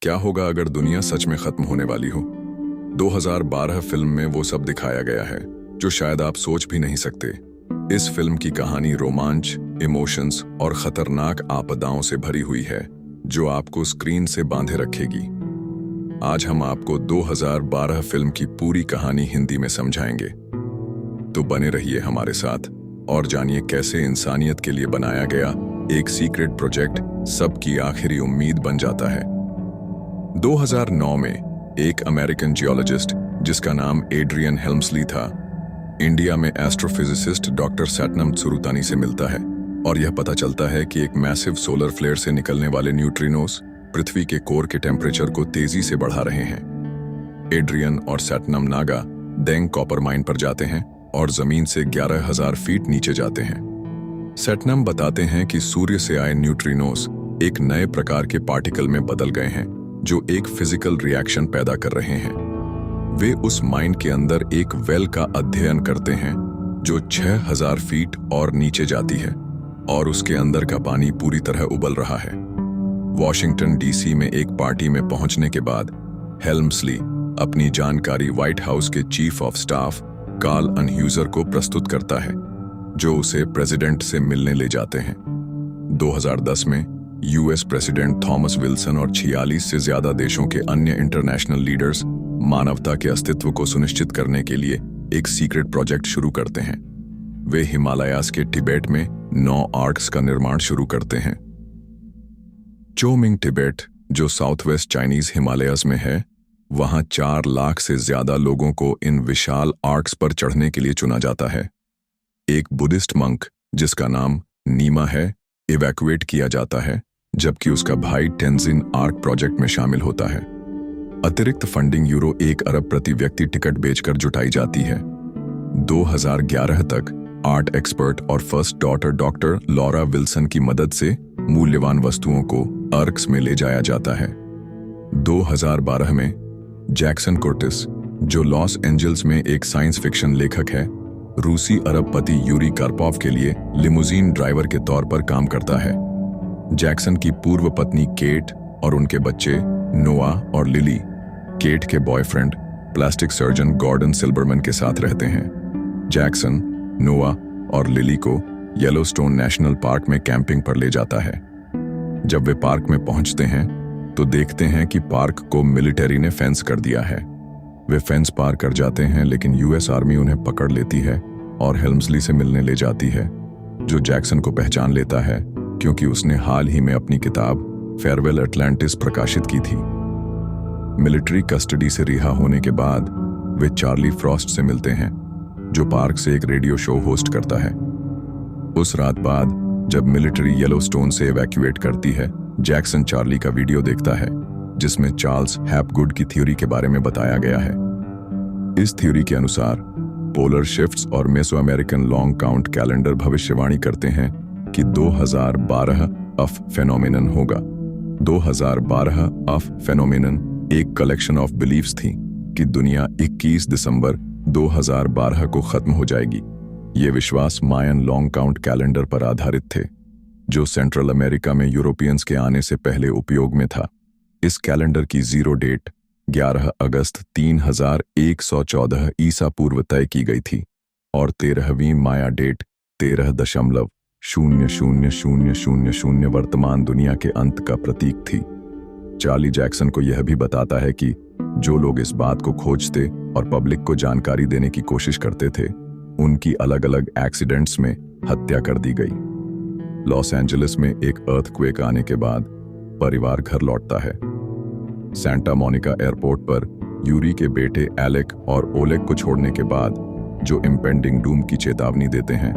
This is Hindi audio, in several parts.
क्या होगा अगर दुनिया सच में खत्म होने वाली हो। 2012 फिल्म में वो सब दिखाया गया है जो शायद आप सोच भी नहीं सकते। इस फिल्म की कहानी रोमांच, इमोशंस और खतरनाक आपदाओं से भरी हुई है जो आपको स्क्रीन से बांधे रखेगी। आज हम आपको 2012 फिल्म की पूरी कहानी हिंदी में समझाएंगे, तो बने रहिए हमारे साथ और जानिए कैसे इंसानियत के लिए बनाया गया एक सीक्रेट प्रोजेक्ट सबकी आखिरी उम्मीद बन जाता है। 2009 में एक अमेरिकन जियोलॉजिस्ट जिसका नाम एड्रियन हेल्म्सली था, इंडिया में एस्ट्रोफिजिसिस्ट डॉक्टर सैटनम त्सुरुतानी से मिलता है और यह पता चलता है कि एक मैसिव सोलर फ्लेयर से निकलने वाले न्यूट्रिनोस पृथ्वी के कोर के टेम्परेचर को तेजी से बढ़ा रहे हैं। एड्रियन और सैटनम नागा डेंग कॉपर माइन पर जाते हैं और जमीन से 11,000 फीट नीचे जाते हैं। सैटनम बताते हैं कि सूर्य से आए न्यूट्रिनोस एक नए प्रकार के पार्टिकल में बदल गए हैं जो एक फिजिकल रिएक्शन पैदा कर रहे हैं। वे उस माइन के अंदर एक वेल का अध्ययन करते हैं जो 6,000 फीट और नीचे जाती है और उसके अंदर का पानी पूरी तरह उबल रहा है। वॉशिंगटन डीसी में एक पार्टी में पहुंचने के बाद हेल्म्सली अपनी जानकारी व्हाइट हाउस के चीफ ऑफ स्टाफ कार्ल अनह्यूजर को प्रस्तुत करता है जो उसे प्रेसिडेंट से मिलने ले जाते हैं। 2010 में यूएस प्रेसिडेंट थॉमस विल्सन और 46 से ज्यादा देशों के अन्य इंटरनेशनल लीडर्स मानवता के अस्तित्व को सुनिश्चित करने के लिए एक सीक्रेट प्रोजेक्ट शुरू करते हैं। वे हिमालयास के टिबेट में 9 आर्क्स का निर्माण शुरू करते हैं। चोमिंग टिबेट, जो साउथ वेस्ट चाइनीज हिमालयास में है, वहां 4 लाख से ज्यादा लोगों को इन विशाल आर्क्स पर चढ़ने के लिए चुना जाता है। एक बुद्धिस्ट मंक जिसका नाम नीमा है इवैक्यूएट किया जाता है, जबकि उसका भाई टेंजिन आर्क प्रोजेक्ट में शामिल होता है। अतिरिक्त फंडिंग यूरो 1 अरब प्रति व्यक्ति टिकट बेचकर जुटाई जाती है। 2011 तक आर्ट एक्सपर्ट और first daughter doctor Laura Wilson की मदद से मूल्यवान वस्तुओं को आर्क्स में ले जाया जाता है। 2012 में जैक्सन कर्टिस, जो लॉस एंजल्स में एक साइंस फिक्शन लेखक है, रूसी अरबपति यूरी कार्पोव के लिए लिमुजीन ड्राइवर के तौर पर काम करता है। जैक्सन की पूर्व पत्नी केट और उनके बच्चे नोआ और लिली केट के बॉयफ्रेंड प्लास्टिक सर्जन गॉर्डन सिल्बरमैन के साथ रहते हैं। जैक्सन नोआ और लिली को येलोस्टोन नेशनल पार्क में कैंपिंग पर ले जाता है। जब वे पार्क में पहुंचते हैं तो देखते हैं कि पार्क को मिलिट्री ने फेंस कर दिया है। वे फेंस पार कर जाते हैं, लेकिन यूएस आर्मी उन्हें पकड़ लेती है और हेल्म्सली से मिलने ले जाती है, जो जैक्सन को पहचान लेता है क्योंकि उसने हाल ही में अपनी किताब फेयरवेल अटलांटिस प्रकाशित की थी। मिलिट्री कस्टडी से रिहा होने के बाद वे चार्ली फ्रॉस्ट से मिलते हैं, जो पार्क से एक रेडियो शो होस्ट करता है। उस रात बाद जब मिलिट्री येलोस्टोन से इवैक्यूएट करती है, जैक्सन चार्ली का वीडियो देखता है जिसमें चार्ल्स हैपगुड की थ्योरी के बारे में बताया गया है। इस थ्योरी के अनुसार पोलर शिफ्ट्स और meso American long count calendar भविष्यवाणी करते हैं कि 2012 अफ फेनोमेनन होगा। 2012 अफ फेनोमेनन एक कलेक्शन ऑफ बिलीफ्स थी कि दुनिया 21 दिसंबर 2012 को खत्म हो जाएगी। ये विश्वास मायन लॉन्ग काउंट कैलेंडर पर आधारित थे, जो सेंट्रल अमेरिका में यूरोपियंस के आने से पहले उपयोग में था। इस कैलेंडर की जीरो डेट 11 अगस्त 3114 ईसा पूर्व तय की गई थी और 13वीं माया डेट 13.000000 वर्तमान दुनिया के अंत का प्रतीक थी। चार्ली जैक्सन को यह भी बताता है कि जो लोग इस बात को खोजते और पब्लिक को जानकारी देने की कोशिश करते थे, उनकी अलग अलग एक्सीडेंट्स में हत्या कर दी गई। लॉस एंजलिस में एक अर्थक्वेक आने के बाद परिवार घर लौटता है। सैंटा मोनिका एयरपोर्ट पर यूरी के बेटे एलेक और ओलेग को छोड़ने के बाद, जो इम्पेंडिंग डूम की चेतावनी देते हैं,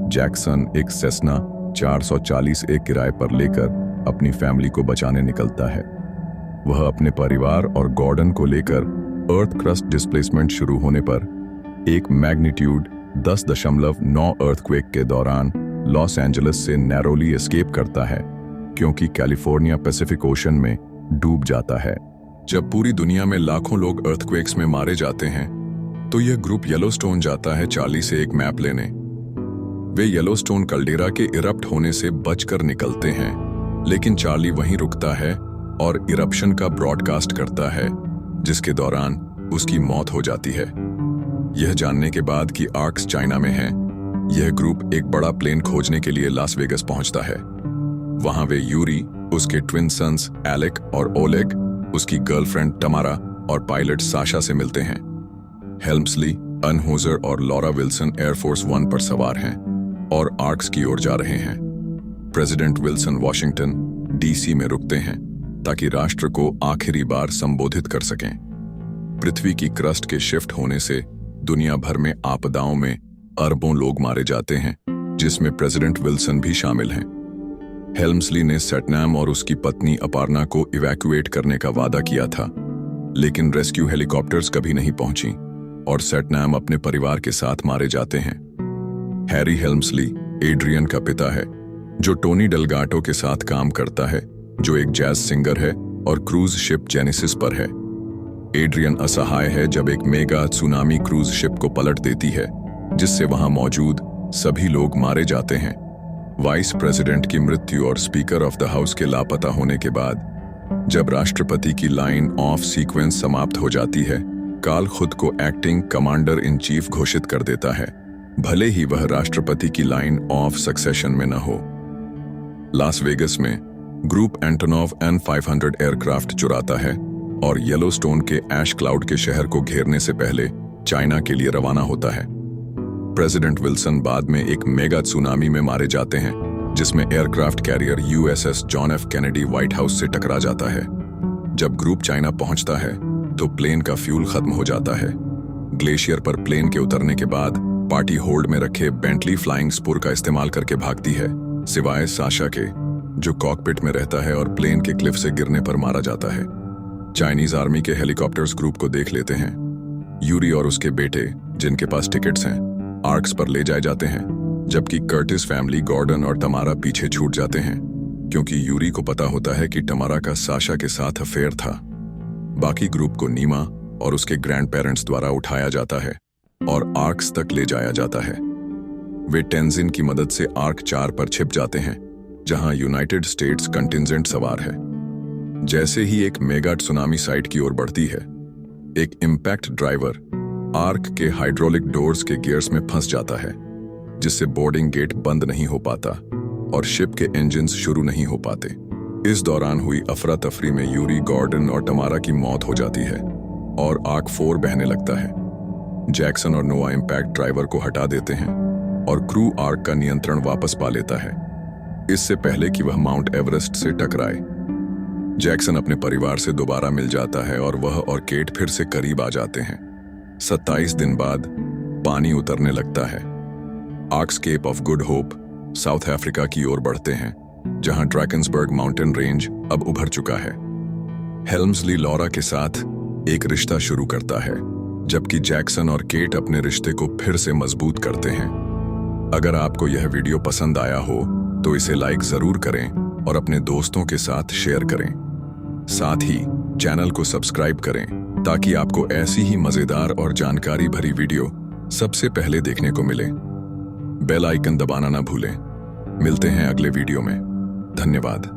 जैक्सन एक सेस्ना 440 एक किराए पर लेकर अपनी फैमिली को बचाने निकलता है। वह अपने परिवार और गॉर्डन को लेकर अर्थ क्रस्ट डिस्प्लेसमेंट शुरू होने पर एक मैग्नीट्यूड 10.9 अर्थक्वेक के दौरान लॉस एंजलिस से नैरोली एस्केप करता है, क्योंकि कैलिफोर्निया पैसिफिक ओशन में डूब जाता है। जब पूरी दुनिया में लाखों लोग अर्थक्वेक्स में मारे जाते हैं, तो यह ग्रुप येलोस्टोन जाता है चार्ली से एक मैप लेने। वे येलोस्टोन कल्डेरा के इरप्ट होने से बचकर निकलते हैं, लेकिन चार्ली वहीं रुकता है और इरप्शन का ब्रॉडकास्ट करता है, जिसके दौरान उसकी मौत हो जाती है। यह जानने के बाद कि आर्क्स चाइना में हैं, यह ग्रुप एक बड़ा प्लेन खोजने के लिए लास वेगस पहुंचता है। वहां वे यूरी, उसके ट्विन सन्स एलेक और ओलेग, उसकी गर्लफ्रेंड टमारा और पायलट साशा से मिलते हैं। हेल्म्सली, अनहोजर और लॉरा विल्सन एयरफोर्स वन पर सवार हैं और आर्क्स की ओर जा रहे हैं। प्रेसिडेंट विल्सन वॉशिंगटन डीसी में रुकते हैं ताकि राष्ट्र को आखिरी बार संबोधित कर सकें। पृथ्वी की क्रस्ट के शिफ्ट होने से दुनिया भर में आपदाओं में अरबों लोग मारे जाते हैं, जिसमें प्रेसिडेंट विल्सन भी शामिल हैं। हेल्म्सली ने सैटनाम और उसकी पत्नी अपार्ना को इवैक्यूएट करने का वादा किया था, लेकिन रेस्क्यू हेलीकॉप्टर्स कभी नहीं पहुंची और सैटनाम अपने परिवार के साथ मारे जाते हैं। हैरी हेल्म्सली एड्रियन का पिता है, जो टोनी डेलगाटो के साथ काम करता है, जो एक जैज सिंगर है और क्रूज शिप जेनेसिस पर है। एड्रियन असहाय है जब एक मेगा सुनामी क्रूज शिप को पलट देती है, जिससे वहां मौजूद सभी लोग मारे जाते हैं। वाइस प्रेसिडेंट की मृत्यु और स्पीकर ऑफ द हाउस के लापता होने के बाद जब राष्ट्रपति की लाइन ऑफ सीक्वेंस समाप्त हो जाती है, कार्ल खुद को एक्टिंग कमांडर इन चीफ घोषित कर देता है, भले ही वह राष्ट्रपति की लाइन ऑफ सक्सेशन में न हो। लास वेगस में ग्रुप एंटोनोव N-500 एयरक्राफ्ट चुराता है और येलोस्टोन के ऐश क्लाउड के शहर को घेरने से पहले चाइना के लिए रवाना होता है। प्रेसिडेंट विल्सन बाद में एक मेगा सुनामी में मारे जाते हैं, जिसमें aircraft carrier USS John F Kennedy white house से टकरा जाता है। जब ग्रुप चाइना पहुंचता है तो प्लेन का फ्यूल खत्म हो जाता है। ग्लेशियर पर प्लेन के उतरने के बाद पार्टी होल्ड में रखे बेंटली फ्लाइंग स्पुर का इस्तेमाल करके भागती है, सिवाय साशा के, जो कॉकपिट में रहता है और प्लेन के क्लिफ से गिरने पर मारा जाता है। चाइनीज आर्मी के हेलीकॉप्टर्स ग्रुप को देख लेते हैं। यूरी और उसके बेटे, जिनके पास टिकट्स हैं, आर्क्स पर ले जाए जाते हैं, जबकि कर्टिस फैमिली, गॉर्डन और टमारा पीछे छूट जाते हैं, क्योंकि यूरी को पता होता है कि टमारा का साशा के साथ अफेयर था। बाकी ग्रुप को नीमा और उसके ग्रैंड पेरेंट्स द्वारा उठाया जाता है और आर्क्स तक ले जाया जाता है। वे टेंजिन की मदद से आर्क 4 पर छिप जाते हैं, जहां यूनाइटेड स्टेट्स कंटिंजेंट सवार है। जैसे ही एक मेगा सुनामी साइट की ओर बढ़ती है, एक इम्पैक्ट ड्राइवर आर्क के हाइड्रोलिक डोर्स के गियर्स में फंस जाता है, जिससे बोर्डिंग गेट बंद नहीं हो पाता और शिप के इंजन्स शुरू नहीं हो पाते। इस दौरान हुई अफरा तफरी में यूरी, गॉर्डन और टमारा की मौत हो जाती है और आर्क 4 बहने लगता है। जैक्सन और नोआ इम्पैक्ट ड्राइवर को हटा देते हैं और क्रू आर्क का नियंत्रण वापस पा लेता है, इससे पहले कि वह माउंट एवरेस्ट से टकराए। जैक्सन अपने परिवार से दोबारा मिल जाता है और वह और केट फिर से करीब आ जाते हैं। 27 दिन बाद पानी उतरने लगता है। आर्क्स Cape of Good Hope South Africa की ओर बढ़ते हैं, जहां ड्रैकन्सबर्ग माउंटेन रेंज अब उभर चुका है। हेल्म्सली लॉरा के साथ एक रिश्ता शुरू करता है, जबकि जैक्सन और केट अपने रिश्ते को फिर से मजबूत करते हैं। अगर आपको यह वीडियो पसंद आया हो तो इसे लाइक जरूर करें और अपने दोस्तों के साथ शेयर करें। साथ ही चैनल को सब्सक्राइब करें ताकि आपको ऐसी ही मजेदार और जानकारी भरी वीडियो सबसे पहले देखने को मिले। बेल आइकन दबाना ना भूलें। मिलते हैं अगले वीडियो में। धन्यवाद।